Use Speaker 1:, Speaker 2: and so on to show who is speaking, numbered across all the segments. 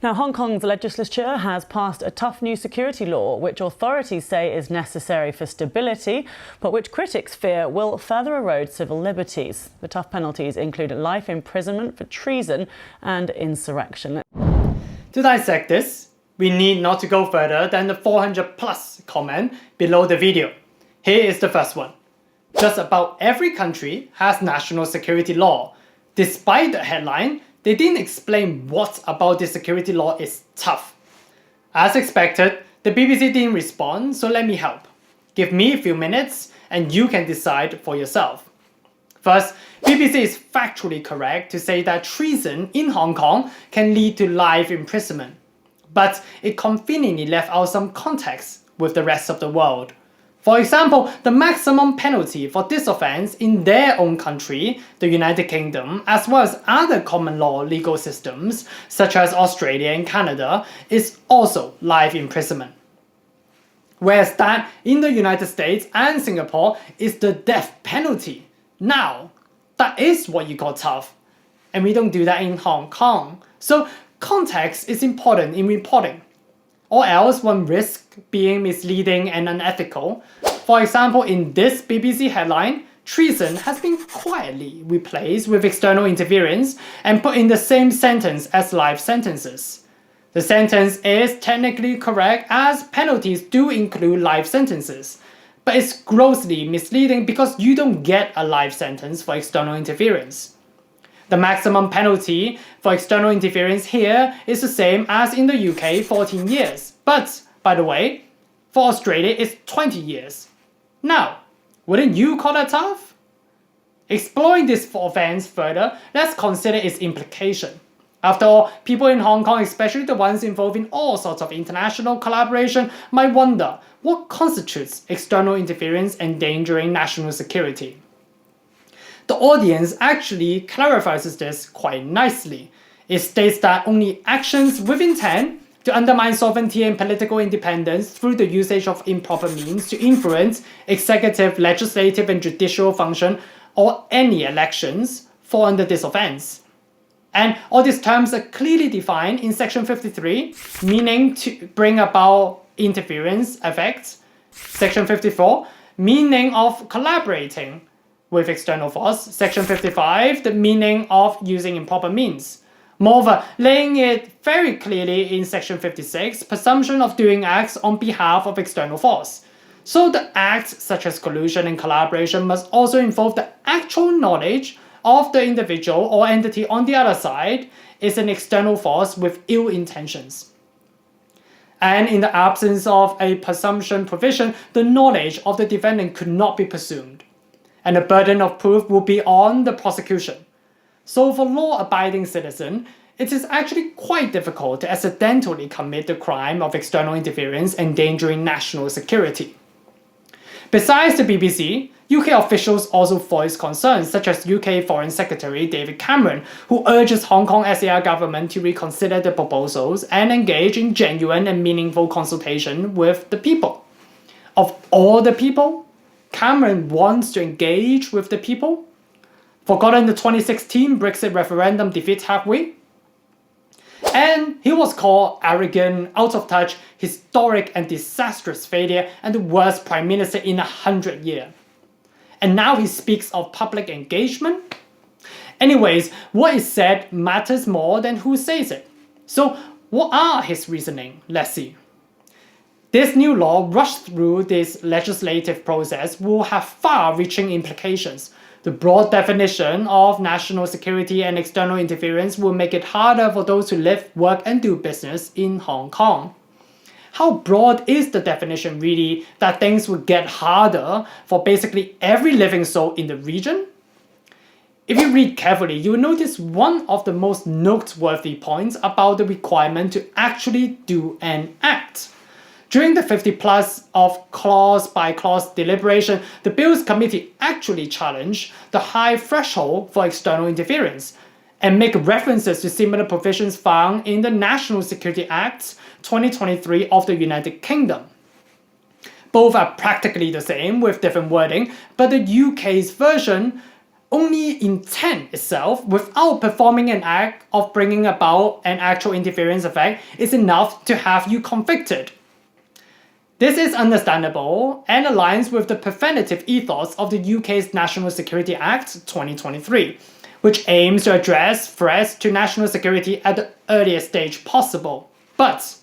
Speaker 1: Now, Hong Kong's legislature has passed a tough new security law, which authorities say is necessary for stability, but which critics fear will further erode civil liberties. The tough penalties include life imprisonment for treason and insurrection.
Speaker 2: To dissect this, we need not to go further than the 400+ comment below the video. Here is the first one. Just about every country has national security law. Despite the headline, they didn't explain what about the security law is tough. As expected, the BBC didn't respond, so let me help. Give me a few minutes and you can decide for yourself. First, BBC is factually correct to say that treason in Hong Kong can lead to life imprisonment. But it conveniently left out some context with the rest of the world. For example, the maximum penalty for this offense in their own country, the United Kingdom, as well as other common law legal systems, such as Australia and Canada, is also life imprisonment. Whereas that in the United States and Singapore is the death penalty. Now, that is what you call tough. And we don't do that in Hong Kong. So context is important in reporting. Or else one risks being misleading and unethical. For example, in this BBC headline, treason has been quietly replaced with external interference and put in the same sentence as life sentences. The sentence is technically correct as penalties do include life sentences, but it's grossly misleading because you don't get a life sentence for external interference. The maximum penalty for external interference here is the same as in the UK, 14 years. But, by the way, for Australia it's 20 years. Now, wouldn't you call that tough? Exploring this offense further, let's consider its implication. After all, people in Hong Kong, especially the ones involved in all sorts of international collaboration, might wonder what constitutes external interference endangering national security. The audience actually clarifies this quite nicely. It states that only actions with intent to undermine sovereignty and political independence through the usage of improper means to influence executive, legislative, and judicial function or any elections fall under this offense. And all these terms are clearly defined in Section 53, meaning to bring about interference effects. Section 54, meaning of collaborating with external force. Section 55, the meaning of using improper means. Moreover, laying it very clearly in Section 56, presumption of doing acts on behalf of external force. So the acts such as collusion and collaboration must also involve the actual knowledge of the individual or entity on the other side is an external force with ill intentions. And in the absence of a presumption provision, the knowledge of the defendant could not be presumed, and the burden of proof will be on the prosecution. So for law-abiding citizens, it is actually quite difficult to accidentally commit the crime of external interference endangering national security. Besides the BBC, UK officials also voiced concerns, such as UK Foreign Secretary David Cameron, who urges Hong Kong SAR government to reconsider the proposals and engage in genuine and meaningful consultation with the people. Of all the people, Cameron wants to engage with the people? Forgotten the 2016 Brexit referendum defeat, have we? And he was called arrogant, out of touch, historic and disastrous failure, and the worst prime minister in 100 years. And now he speaks of public engagement? Anyways, what is said matters more than who says it. So what are his reasoning? Let's see. This new law rushed through this legislative process will have far-reaching implications. The broad definition of national security and external interference will make it harder for those who live, work, and do business in Hong Kong. How broad is the definition really that things will get harder for basically every living soul in the region? If you read carefully, you will notice one of the most noteworthy points about the requirement to actually do an act. During the 50+ of clause-by-clause deliberation, the Bills Committee actually challenged the high threshold for external interference and make references to similar provisions found in the National Security Act 2023 of the United Kingdom. Both are practically the same with different wording, but the UK's version only intent itself, without performing an act of bringing about an actual interference effect, is enough to have you convicted. This is understandable and aligns with the preventative ethos of the UK's National Security Act 2023, which aims to address threats to national security at the earliest stage possible. But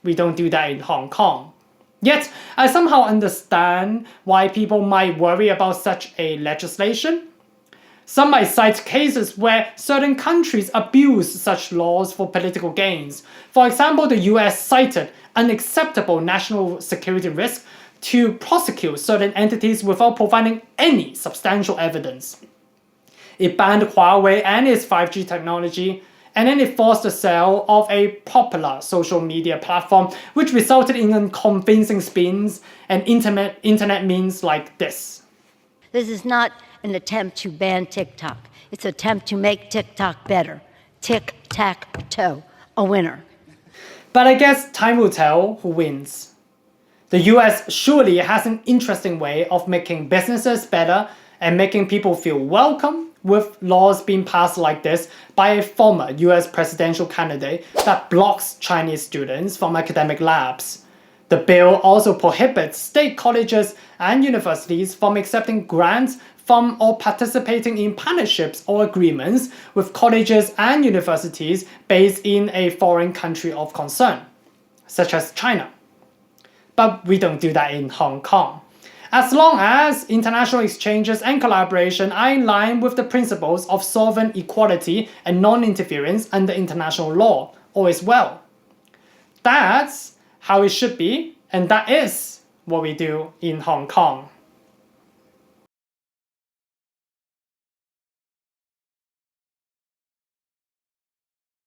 Speaker 2: we don't do that in Hong Kong. Yet, I somehow understand why people might worry about such a legislation. Some might cite cases where certain countries abuse such laws for political gains. For example, the US cited unacceptable national security risk to prosecute certain entities without providing any substantial evidence. It banned Huawei and its 5G technology, and then it forced the sale of a popular social media platform, which resulted in unconvincing spins and internet memes like this.
Speaker 3: This is not an attempt to ban TikTok. It's an attempt to make TikTok better. Tic-tac-toe, a winner.
Speaker 2: But I guess time will tell who wins. The US surely has an interesting way of making businesses better and making people feel welcome, with laws being passed like this by a former US presidential candidate that blocks Chinese students from academic labs. The bill also prohibits state colleges and universities from accepting grants from or participating in partnerships or agreements with colleges and universities based in a foreign country of concern, such as China. But we don't do that in Hong Kong. As long as international exchanges and collaboration are in line with the principles of sovereign equality and non-interference under international law, all is well. That's how it should be, and that is what we do in Hong Kong.